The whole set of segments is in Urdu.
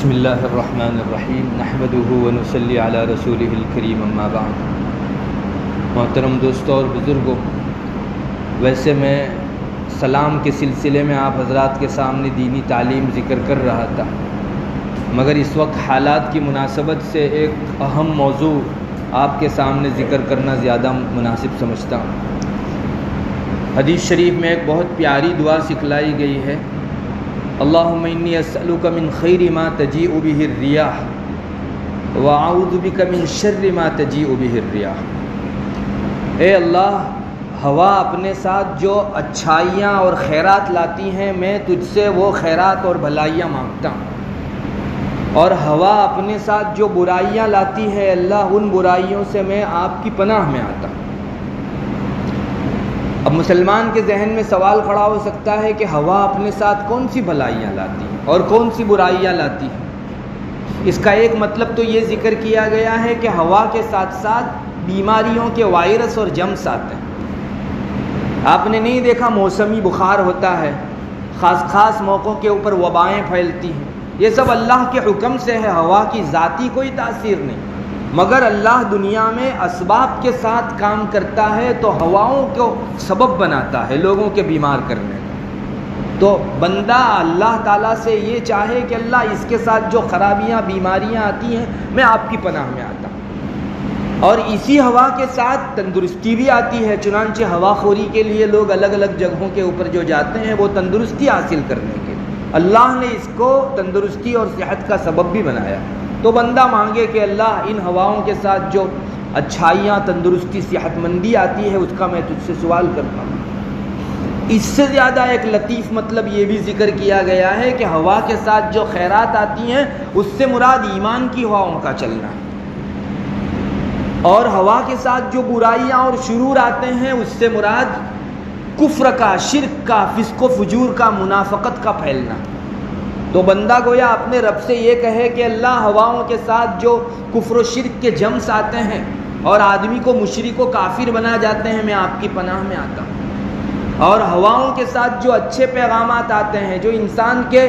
بسم اللہ الرحمن الرحیم نحمدہ ونصلی علی رسولہ الکریم اما بعد۔ محترم دوستوں اور بزرگوں، ویسے میں سلام کے سلسلے میں آپ حضرات کے سامنے دینی تعلیم ذکر کر رہا تھا، مگر اس وقت حالات کی مناسبت سے ایک اہم موضوع آپ کے سامنے ذکر کرنا زیادہ مناسب سمجھتا ہوں۔ حدیث شریف میں ایک بہت پیاری دعا سکھلائی گئی ہے، اللہم انی اسألک من خیر ما تجیء بہ الریاح واعوذ بک من شر ما تجیء بہ الریاح۔ اے اللہ، ہوا اپنے ساتھ جو اچھائیاں اور خیرات لاتی ہیں، میں تجھ سے وہ خیرات اور بھلائیاں مانگتا ہوں، اور ہوا اپنے ساتھ جو برائیاں لاتی ہے اللہ، ان برائیوں سے میں آپ کی پناہ میں آتا ہوں۔ اب مسلمان کے ذہن میں سوال کھڑا ہو سکتا ہے کہ ہوا اپنے ساتھ کون سی بھلائیاں لاتی ہے اور کون سی برائیاں لاتی ہے؟ اس کا ایک مطلب تو یہ ذکر کیا گیا ہے کہ ہوا کے ساتھ ساتھ بیماریوں کے وائرس اور جرمز آتے ہیں۔ آپ نے نہیں دیکھا موسمی بخار ہوتا ہے، خاص موقعوں کے اوپر وبائیں پھیلتی ہیں، یہ سب اللہ کے حکم سے ہے، ہوا کی ذاتی کوئی تاثیر نہیں، مگر اللہ دنیا میں اسباب کے ساتھ کام کرتا ہے تو ہواؤں کو سبب بناتا ہے لوگوں کے بیمار کرنے کا۔ تو بندہ اللہ تعالیٰ سے یہ چاہے کہ اللہ اس کے ساتھ جو خرابیاں بیماریاں آتی ہیں میں آپ کی پناہ میں آتا ہوں، اور اسی ہوا کے ساتھ تندرستی بھی آتی ہے۔ چنانچہ ہوا خوری کے لیے لوگ الگ الگ جگہوں کے اوپر جو جاتے ہیں وہ تندرستی حاصل کرنے کے لیے، اللہ نے اس کو تندرستی اور صحت کا سبب بھی بنایا۔ تو بندہ مانگے کہ اللہ ان ہواؤں کے ساتھ جو اچھائیاں، تندرستی، صحت مندی آتی ہے اس کا میں تجھ سے سوال کرتا ہوں۔ اس سے زیادہ ایک لطیف مطلب یہ بھی ذکر کیا گیا ہے کہ ہوا کے ساتھ جو خیرات آتی ہیں اس سے مراد ایمان کی ہواؤں کا چلنا ہے، اور ہوا کے ساتھ جو برائیاں اور شرور آتے ہیں اس سے مراد کفر کا، شرک کا، فسق و فجور کا، منافقت کا پھیلنا۔ تو بندہ گویا اپنے رب سے یہ کہے کہ اللہ، ہواؤں کے ساتھ جو کفر و شرک کے جرمز آتے ہیں اور آدمی کو مشرک و کافر بنا جاتے ہیں، میں آپ کی پناہ میں آتا ہوں، اور ہواؤں کے ساتھ جو اچھے پیغامات آتے ہیں جو انسان کے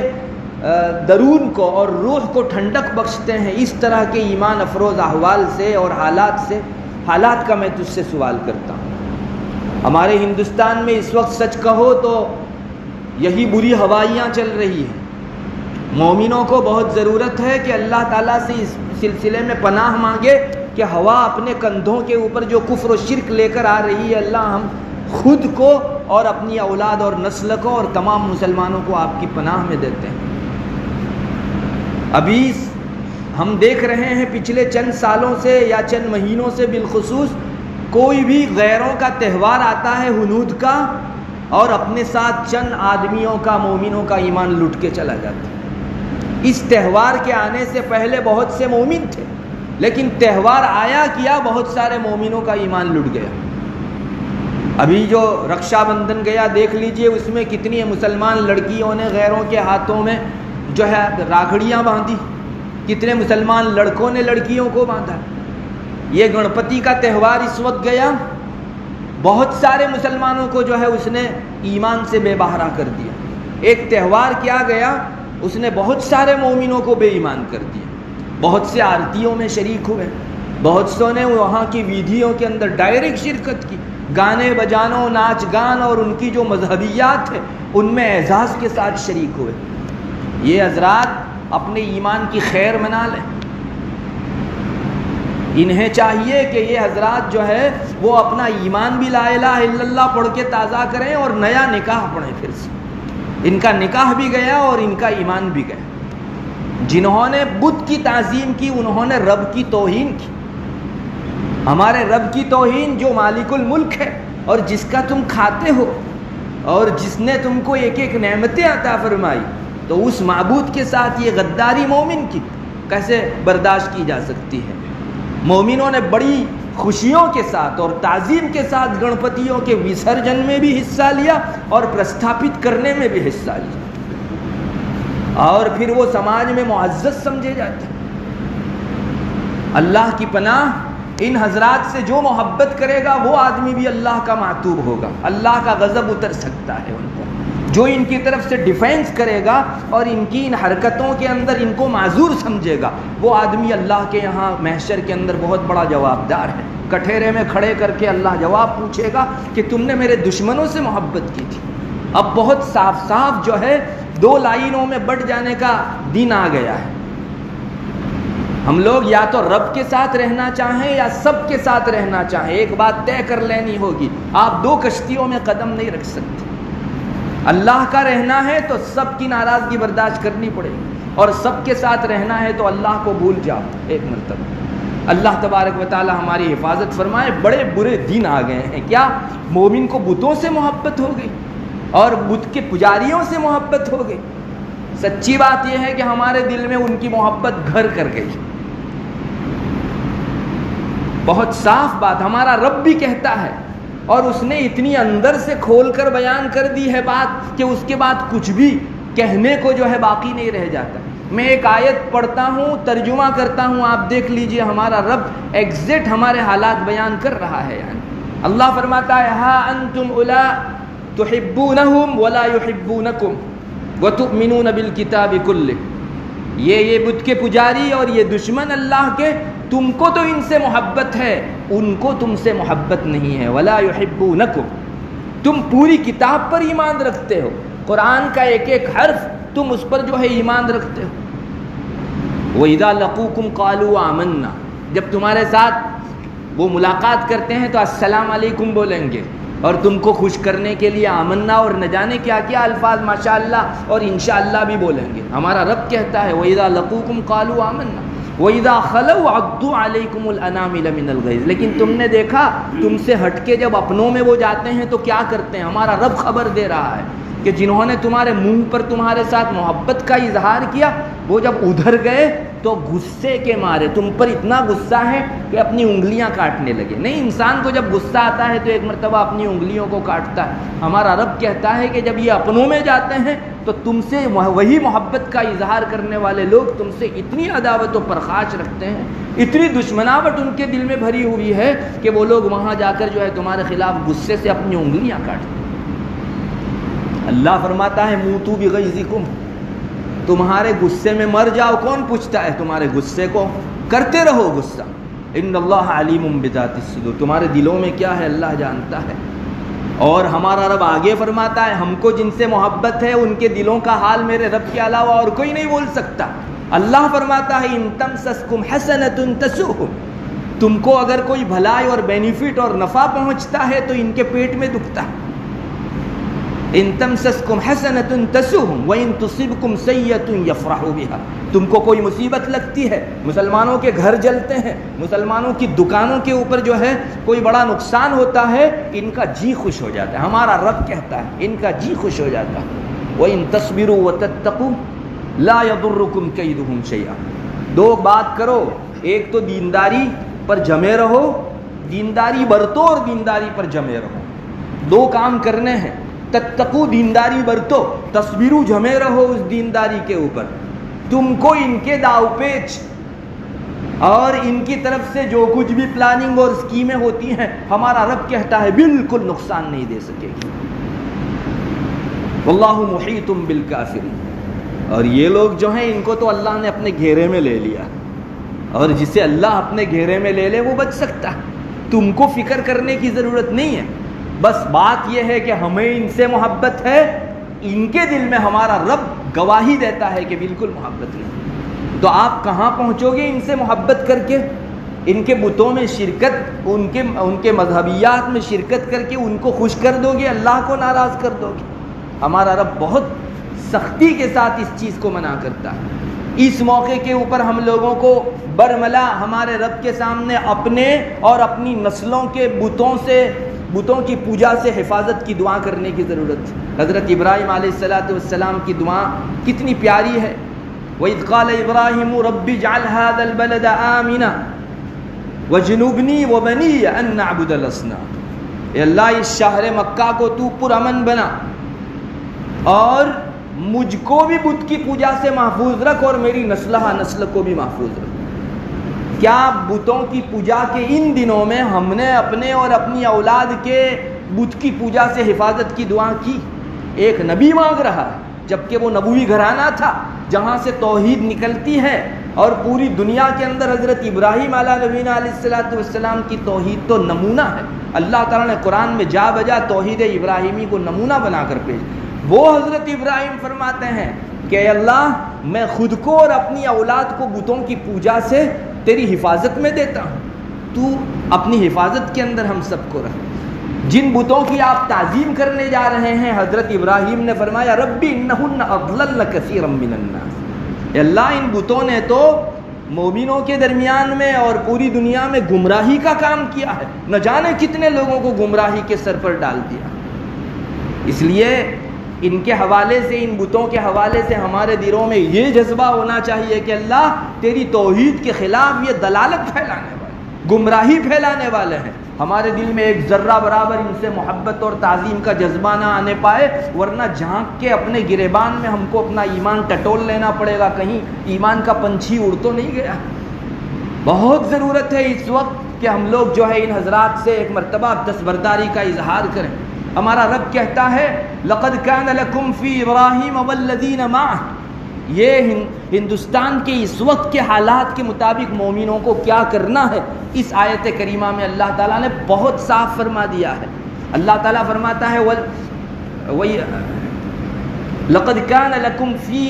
درون کو اور روح کو ٹھنڈک بخشتے ہیں، اس طرح کے ایمان افروز احوال سے اور حالات کا میں تجھ سے سوال کرتا ہوں۔ ہمارے ہندوستان میں اس وقت سچ کہو تو یہی بری ہوائیاں چل رہی ہیں۔ مومنوں کو بہت ضرورت ہے کہ اللہ تعالیٰ سے اس سلسلے میں پناہ مانگے کہ ہوا اپنے کندھوں کے اوپر جو کفر و شرک لے کر آ رہی ہے، اللہ ہم خود کو اور اپنی اولاد اور نسل کو اور تمام مسلمانوں کو آپ کی پناہ میں دیتے ہیں۔ ابھی ہم دیکھ رہے ہیں پچھلے چند سالوں سے یا چند مہینوں سے بالخصوص، کوئی بھی غیروں کا تہوار آتا ہے ہنود کا، اور اپنے ساتھ چند آدمیوں کا، مومنوں کا ایمان لٹ کے چلا جاتا ہے۔ اس تہوار کے آنے سے پہلے بہت سے مومن تھے، لیکن تہوار آیا کیا، بہت سارے مومنوں کا ایمان لٹ گیا۔ ابھی جو رکشا بندھن گیا دیکھ لیجئے، اس میں کتنی مسلمان لڑکیوں نے غیروں کے ہاتھوں میں جو ہے راکھڑیاں باندھی، کتنے مسلمان لڑکوں نے لڑکیوں کو باندھا۔ یہ گنپتی کا تہوار اس وقت گیا، بہت سارے مسلمانوں کو جو ہے اس نے ایمان سے بے بہرا کر دیا۔ ایک تہوار کیا گیا، اس نے بہت سارے مومنوں کو بے ایمان کر دیا۔ بہت سے آرتیوں میں شریک ہوئے، بہت سو نے وہاں کی ویدھیوں کے اندر ڈائریکٹ شرکت کی، گانے بجانوں، ناچ گان اور ان کی جو مذہبیات ہیں ان میں اعزاز کے ساتھ شریک ہوئے۔ یہ حضرات اپنے ایمان کی خیر منا لیں، انہیں چاہیے کہ یہ حضرات جو ہے وہ اپنا ایمان بھی لا الہ الا اللہ پڑھ کے تازہ کریں اور نیا نکاح پڑھیں۔ پھر سے ان کا نکاح بھی گیا اور ان کا ایمان بھی گیا۔ جنہوں نے بت کی تعظیم کی انہوں نے رب کی توہین کی۔ ہمارے رب کی توہین جو مالک الملک ہے اور جس کا تم کھاتے ہو اور جس نے تم کو ایک ایک نعمتیں عطا فرمائی، تو اس معبود کے ساتھ یہ غداری مومن کی کیسے برداشت کی جا سکتی ہے؟ مومنوں نے بڑی خوشیوں کے ساتھ اور تعظیم کے ساتھ گنپتیوں کے وسرجن میں بھی حصہ لیا اور پرستھاپت کرنے میں بھی حصہ لیا، اور پھر وہ سماج میں معزز سمجھے جاتے ہیں۔ اللہ کی پناہ، ان حضرات سے جو محبت کرے گا وہ آدمی بھی اللہ کا معتوب ہوگا، اللہ کا غضب اتر سکتا ہے ان پر۔ جو ان کی طرف سے ڈیفینس کرے گا اور ان کی ان حرکتوں کے اندر ان کو معذور سمجھے گا، وہ آدمی اللہ کے یہاں محشر کے اندر بہت بڑا جوابدار ہے۔ کٹہرے میں کھڑے کر کے اللہ جواب پوچھے گا کہ تم نے میرے دشمنوں سے محبت کی تھی۔ اب بہت صاف صاف جو ہے دو لائنوں میں بٹ جانے کا دن آ گیا ہے۔ ہم لوگ یا تو رب کے ساتھ رہنا چاہیں یا سب کے ساتھ رہنا چاہیں، ایک بات طے کر لینی ہوگی، آپ دو کشتیوں میں قدم نہیں رکھ سکتے۔ اللہ کا رہنا ہے تو سب کی ناراضگی برداشت کرنی پڑے گی، اور سب کے ساتھ رہنا ہے تو اللہ کو بھول جاؤ ایک مرتبہ۔ اللہ تبارک و تعالی ہماری حفاظت فرمائے۔ بڑے برے دن آ گئے ہیں، کیا مومن کو بتوں سے محبت ہو گئی اور بت کے پجاریوں سے محبت ہو گئی۔ سچی بات یہ ہے کہ ہمارے دل میں ان کی محبت گھر کر گئی۔ بہت صاف بات ہمارا رب بھی کہتا ہے، اور اس نے اتنی اندر سے کھول کر بیان کر دی ہے بات کہ اس کے بعد کچھ بھی کہنے کو جو ہے باقی نہیں رہ جاتا۔ میں ایک آیت پڑھتا ہوں، ترجمہ کرتا ہوں، آپ دیکھ لیجئے ہمارا رب ایگزیکٹ ہمارے حالات بیان کر رہا ہے۔ یعنی اللہ فرماتا ہے ہا انتم اولا تحبونہم ولا یحبونکم وتؤمنون بالکتاب کلہ، یہ بت کے پجاری اور یہ دشمن اللہ کے، تم کو تو ان سے محبت ہے، ان کو تم سے محبت نہیں ہے۔ ولا یحبونکم، تم پوری کتاب پر ایمان رکھتے ہو، قرآن کا ایک ایک حرف تم اس پر جو ہے ایمان رکھتے ہو۔ وَإِذَا لَقُوكُمْ قَالُوا آمَنَّا، جب تمہارے ساتھ وہ ملاقات کرتے ہیں تو السلام علیکم بولیں گے، اور تم کو خوش کرنے کے لیے آمنا اور نہ جانے کیا کیا الفاظ ماشاءاللہ اور انشاءاللہ بھی بولیں گے۔ ہمارا رب کہتا ہے وَإِذَا لَقُوكُمْ قَالُوا آمَنَّا وَإِذَا خَلَوْا عَضُّوا عَلَيْكُمُ الْأَنَامِلَ مِنَ الْغَيْظِ، لیکن تم نے دیکھا تم سے ہٹ کے جب اپنوں میں وہ جاتے ہیں تو کیا کرتے ہیں؟ ہمارا رب خبر دے رہا ہے کہ جنہوں نے تمہارے منہ پر تمہارے ساتھ محبت کا اظہار کیا، وہ جب ادھر گئے تو غصے کے مارے تم پر اتنا غصہ ہے کہ اپنی انگلیاں کاٹنے لگے۔ نہیں، انسان کو جب غصہ آتا ہے تو ایک مرتبہ اپنی انگلیوں کو کاٹتا ہے۔ ہمارا رب کہتا ہے کہ جب یہ اپنوں میں جاتے ہیں تو تم سے وہی محبت کا اظہار کرنے والے لوگ تم سے اتنی عداوت و پرخاش رکھتے ہیں، اتنی دشمناوٹ ان کے دل میں بھری ہوئی ہے کہ وہ لوگ وہاں جا کر جو ہے تمہارے خلاف غصے سے اپنی انگلیاں کاٹتے ہیں۔ اللہ فرماتا ہے موتوا بغیظکم، تمہارے غصے میں مر جاؤ۔ کون پوچھتا ہے تمہارے غصے کو؟ کرتے رہو غصہ۔ ان اللہ علیم بذات الصدور، تمہارے دلوں میں کیا ہے اللہ جانتا ہے۔ اور ہمارا رب آگے فرماتا ہے ہم کو جن سے محبت ہے ان کے دلوں کا حال میرے رب کے علاوہ اور کوئی نہیں بول سکتا۔ اللہ فرماتا ہے ان تمسسکم حسنۃ تسؤہم، تم کو اگر کوئی بھلائی اور بینیفٹ اور نفع پہنچتا ہے تو ان کے پیٹ میں دکھتا ہے۔ ان تمسسکم حسنۃ تسؤہم وان تصبکم سیئۃ یفرحوا بها، تم کو کوئی مصیبت لگتی ہے، مسلمانوں کے گھر جلتے ہیں، مسلمانوں کی دکانوں کے اوپر جو ہے کوئی بڑا نقصان ہوتا ہے، ان کا جی خوش ہو جاتا ہے۔ ہمارا رب کہتا ہے ان کا جی خوش ہو جاتا ہے۔ وان تصبروا وتتقوا لا يضركم كيدهم شيئا، دو بات کرو، ایک تو دینداری پر جمے رہو، دینداری برتو اور دینداری پر جمے رہو، دو کام کرنے ہیں۔ تتقو، دینداری برتو، تصبرو، جمے رہو اس دینداری کے اوپر۔ تم کو ان کے داؤ پیچ اور ان کی طرف سے جو کچھ بھی پلاننگ اور اسکیمیں ہوتی ہیں ہمارا رب کہتا ہے بالکل نقصان نہیں دے سکے گی۔ واللہ محیط بالکافرین، اور یہ لوگ جو ہیں ان کو تو اللہ نے اپنے گھیرے میں لے لیا، اور جسے اللہ اپنے گھیرے میں لے لے وہ بچ سکتا ہے۔ تم کو فکر کرنے کی ضرورت نہیں ہے، بس بات یہ ہے کہ ہمیں ان سے محبت ہے، ان کے دل میں ہمارا رب گواہی دیتا ہے کہ بالکل محبت نہیں۔ تو آپ کہاں پہنچو گے ان سے محبت کر کے؟ ان کے بتوں میں شرکت، ان کے مذہبیات میں شرکت کر کے ان کو خوش کر دو گے، اللہ کو ناراض کر دو گے۔ ہمارا رب بہت سختی کے ساتھ اس چیز کو منع کرتا ہے۔ اس موقع کے اوپر ہم لوگوں کو برملا ہمارے رب کے سامنے اپنے اور اپنی نسلوں کے بتوں کی پوجا سے حفاظت کی دعا کرنے کی ضرورت ہے۔ حضرت ابراہیم علیہ السلام کی دعا کتنی پیاری ہے۔ وَإِذْ قَالَ إِبْرَاهِيمُ رَبِّ اجْعَلْ هَذَا الْبَلَدَ آمِنًا وَاجْنُبْنِي وَبَنِيَّ أَن نَّعْبُدَ الْأَصْنَامَ، اے اللہ اس شہر مکہ کو تو پرامن بنا اور مجھ کو بھی بت کی پوجا سے محفوظ رکھ اور میری نسل کو بھی محفوظ رکھ۔ کیا بتوں کی پوجا کے ان دنوں میں ہم نے اپنے اور اپنی اولاد کے بت کی پوجا سے حفاظت کی دعا کی؟ ایک نبی مانگ رہا ہے، جبکہ وہ نبوی گھرانہ تھا جہاں سے توحید نکلتی ہے، اور پوری دنیا کے اندر حضرت ابراہیم علیہ نبینا علیہ الصلوۃ والسلام کی توحید تو نمونہ ہے۔ اللہ تعالیٰ نے قرآن میں جا بجا توحید ابراہیمی کو نمونہ بنا کر بھیجا۔ وہ حضرت ابراہیم فرماتے ہیں کہ اے اللہ، میں خود کو اور اپنی اولاد کو بتوں کی پوجا سے تیری حفاظت میں دیتا ہوں، تو اپنی حفاظت کے اندر ہم سب کو رکھ۔ جن بتوں کی آپ تعظیم کرنے جا رہے ہیں، حضرت ابراہیم نے فرمایا ربی انہن اضللن کثیرا من الناس، اے اللہ ان بتوں نے تو مومنوں کے درمیان میں اور پوری دنیا میں گمراہی کا کام کیا ہے، نہ جانے کتنے لوگوں کو گمراہی کے سر پر ڈال دیا۔ اس لیے ان کے حوالے سے، ان بتوں کے حوالے سے ہمارے دلوں میں یہ جذبہ ہونا چاہیے کہ اللہ تیری توحید کے خلاف یہ دلالت پھیلانے والے، گمراہی پھیلانے والے ہیں، ہمارے دل میں ایک ذرہ برابر ان سے محبت اور تعظیم کا جذبہ نہ آنے پائے، ورنہ جھانک کے اپنے گریبان میں ہم کو اپنا ایمان ٹٹول لینا پڑے گا، کہیں ایمان کا پنچھی اڑ تو نہیں گیا۔ بہت ضرورت ہے اس وقت کہ ہم لوگ جو ہے ان حضرات سے ایک مرتبہ دستبرداری کا اظہار کریں۔ ہمارا رب کہتا ہے لقد کان لکم فی ابراہیم والذین معہ، یہ ہندوستان کے اس وقت کے حالات کے مطابق مومنوں کو کیا کرنا ہے، اس آیت کریمہ میں اللہ تعالیٰ نے بہت صاف فرما دیا ہے۔ اللہ تعالیٰ فرماتا ہے لقد کان لکم فی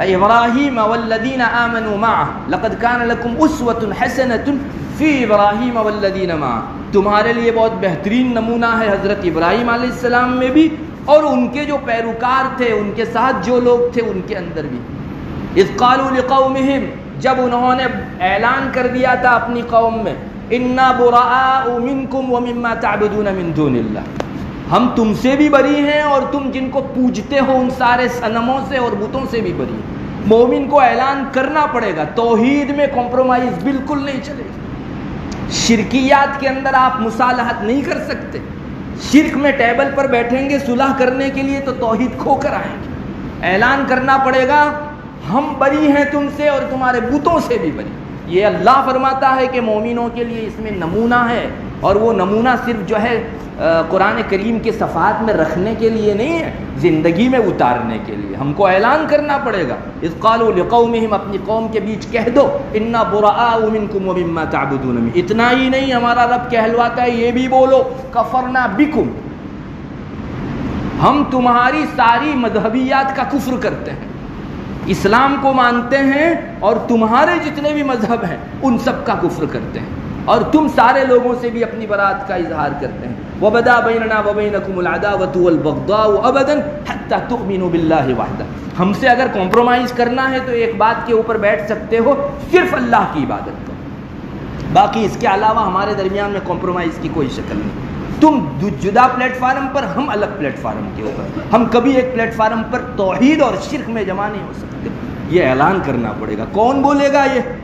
ابراہیم والذین آمنوا معہ لقد کان لکم اسوۃ حسنۃ فی ابراہیم والذین معہ، تمہارے لیے بہت بہترین نمونہ ہے حضرت ابراہیم علیہ السلام میں بھی اور ان کے جو پیروکار تھے، ان کے ساتھ جو لوگ تھے ان کے اندر بھی۔ اذ قالوا لقومہم، جب انہوں نے اعلان کر دیا تھا اپنی قوم میں، انا براء منکم ومما تعبدون من دون اللہ، ہم تم سے بھی بری ہیں اور تم جن کو پوجتے ہو ان سارے صنموں سے اور بتوں سے بھی بری ہیں۔ مومن کو اعلان کرنا پڑے گا، توحید میں کمپرومائز بالکل نہیں چلے گا، شرکیات کے اندر آپ مصالحت نہیں کر سکتے، شرک میں ٹیبل پر بیٹھیں گے صلح کرنے کے لیے تو توحید کھو کر آئیں گے۔ اعلان کرنا پڑے گا ہم بری ہیں تم سے اور تمہارے بتوں سے بھی بری۔ یہ اللہ فرماتا ہے کہ مومنوں کے لیے اس میں نمونہ ہے، اور وہ نمونہ صرف جو ہے قرآن کریم کے صفحات میں رکھنے کے لیے نہیں ہے، زندگی میں اتارنے کے لیے ہم کو اعلان کرنا پڑے گا۔ اذ قالوا لقومہم، اپنی قوم کے بیچ کہہ دو انا براء منکم ومما تعبدون من، اتنا ہی نہیں ہمارا رب کہلواتا ہے یہ بھی بولو کفرنا بکم، ہم تمہاری ساری مذہبیات کا کفر کرتے ہیں، اسلام کو مانتے ہیں اور تمہارے جتنے بھی مذہب ہیں ان سب کا کفر کرتے ہیں، اور تم سارے لوگوں سے بھی اپنی برات کا اظہار کرتے ہیں۔ وَبَدَا بَيْنَنَا وَبَيْنَكُمُ الْعَدَاوَةُ وَالْبَغْضَاءُ أَبَدًا حَتَّى تُؤْمِنُوا بِاللَّهِ وَحْدَهُ، ہم سے اگر کمپرومائز کرنا ہے تو ایک بات کے اوپر بیٹھ سکتے ہو، صرف اللہ کی عبادت کرو، باقی اس کے علاوہ ہمارے درمیان میں کمپرومائز کی کوئی شکل نہیں، تم جدا پلیٹ فارم پر، ہم الگ پلیٹ فارم کے اوپر، ہم کبھی ایک پلیٹ فارم پر توحید اور شرک میں جمع نہیں ہو سکتے۔ یہ اعلان کرنا پڑے گا۔ کون بولے گا یہ؟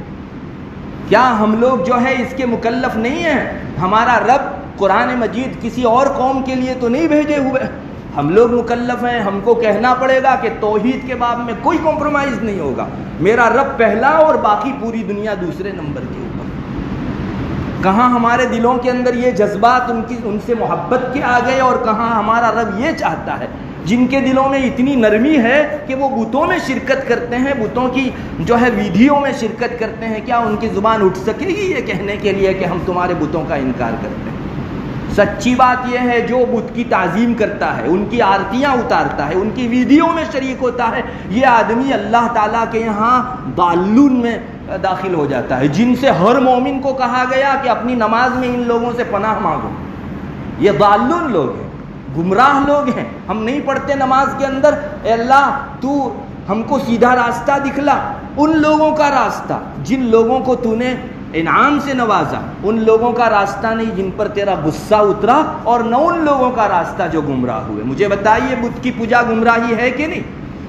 کیا ہم لوگ جو ہے اس کے مکلف نہیں ہیں؟ ہمارا رب قرآن مجید کسی اور قوم کے لیے تو نہیں بھیجے ہوئے، ہم لوگ مکلف ہیں، ہم کو کہنا پڑے گا کہ توحید کے باب میں کوئی کمپرومائز نہیں ہوگا، میرا رب پہلا اور باقی پوری دنیا دوسرے نمبر کے اوپر۔ کہاں ہمارے دلوں کے اندر یہ جذبات ان سے محبت کے آ گئے، اور کہاں ہمارا رب یہ چاہتا ہے جن کے دلوں میں اتنی نرمی ہے کہ وہ بتوں میں شرکت کرتے ہیں، بتوں کی جو ہے ویڈیو میں شرکت کرتے ہیں، کیا ان کی زبان اٹھ سکے گی یہ کہنے کے لیے کہ ہم تمہارے بتوں کا انکار کرتے ہیں؟ سچی بات یہ ہے جو بت کی تعظیم کرتا ہے، ان کی آرتیاں اتارتا ہے، ان کی ویڈیو میں شریک ہوتا ہے، یہ آدمی اللہ تعالیٰ کے یہاں ضالون میں داخل ہو جاتا ہے، جن سے ہر مومن کو کہا گیا کہ اپنی نماز میں ان لوگوں سے پناہ مانگو۔ یہ ضالون لوگ ہیں، گمراہ لوگ ہیں، ہم نہیں پڑھتے نماز کے اندر اے اللہ تو ہم کو سیدھا راستہ دکھلا، ان لوگوں کا راستہ جن لوگوں کو تو نے انعام سے نوازا، ان لوگوں کا راستہ نہیں جن پر تیرا غصہ اترا، اور نہ ان لوگوں کا راستہ جو گمراہ ہوئے۔ مجھے بتائیے بت کی پوجا گمراہی ہے کہ نہیں؟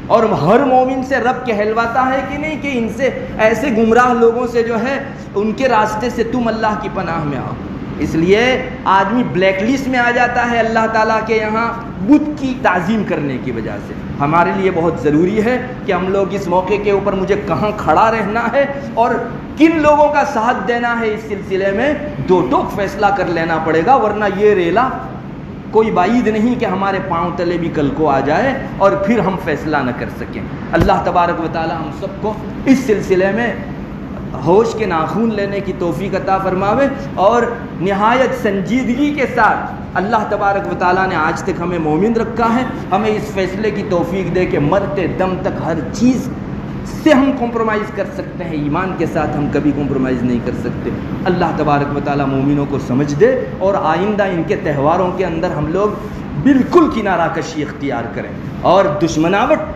اور ہر مومن سے رب کہلواتا ہے کہ نہیں کہ ان سے ایسے گمراہ لوگوں سے جو ہے ان کے راستے سے تم اللہ کی پناہ میں آؤ۔ اس لیے آدمی بلیک لسٹ میں آ جاتا ہے اللہ تعالیٰ کے یہاں بت کی تعظیم کرنے کی وجہ سے۔ ہمارے لیے بہت ضروری ہے کہ ہم لوگ اس موقع کے اوپر مجھے کہاں کھڑا رہنا ہے اور کن لوگوں کا ساتھ دینا ہے، اس سلسلے میں دو ٹوک فیصلہ کر لینا پڑے گا، ورنہ یہ ریلا کوئی بعید نہیں کہ ہمارے پاؤں تلے بھی کل کو آ جائے اور پھر ہم فیصلہ نہ کر سکیں۔ اللہ تبارک و تعالی ہم سب کو اس سلسلے میں ہوش کے ناخون لینے کی توفیق عطا فرماوے، اور نہایت سنجیدگی کے ساتھ اللہ تبارک و تعالیٰ نے آج تک ہمیں مومن رکھا ہے، ہمیں اس فیصلے کی توفیق دے کہ مرتے دم تک ہر چیز سے ہم کمپرومائز کر سکتے ہیں، ایمان کے ساتھ ہم کبھی کمپرومائز نہیں کر سکتے۔ اللہ تبارک و تعالیٰ مومنوں کو سمجھ دے، اور آئندہ ان کے تہواروں کے اندر ہم لوگ بالکل کنارہ کشی اختیار کریں، اور دشمناوٹ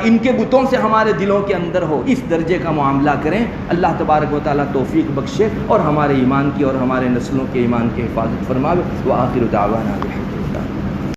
ان کے بتوں سے ہمارے دلوں کے اندر ہو، اس درجے کا معاملہ کریں۔ اللہ تبارک و تعالیٰ توفیق بخشے اور ہمارے ایمان کی اور ہمارے نسلوں کے ایمان کی حفاظت فرماوے۔ وآخر دعوانا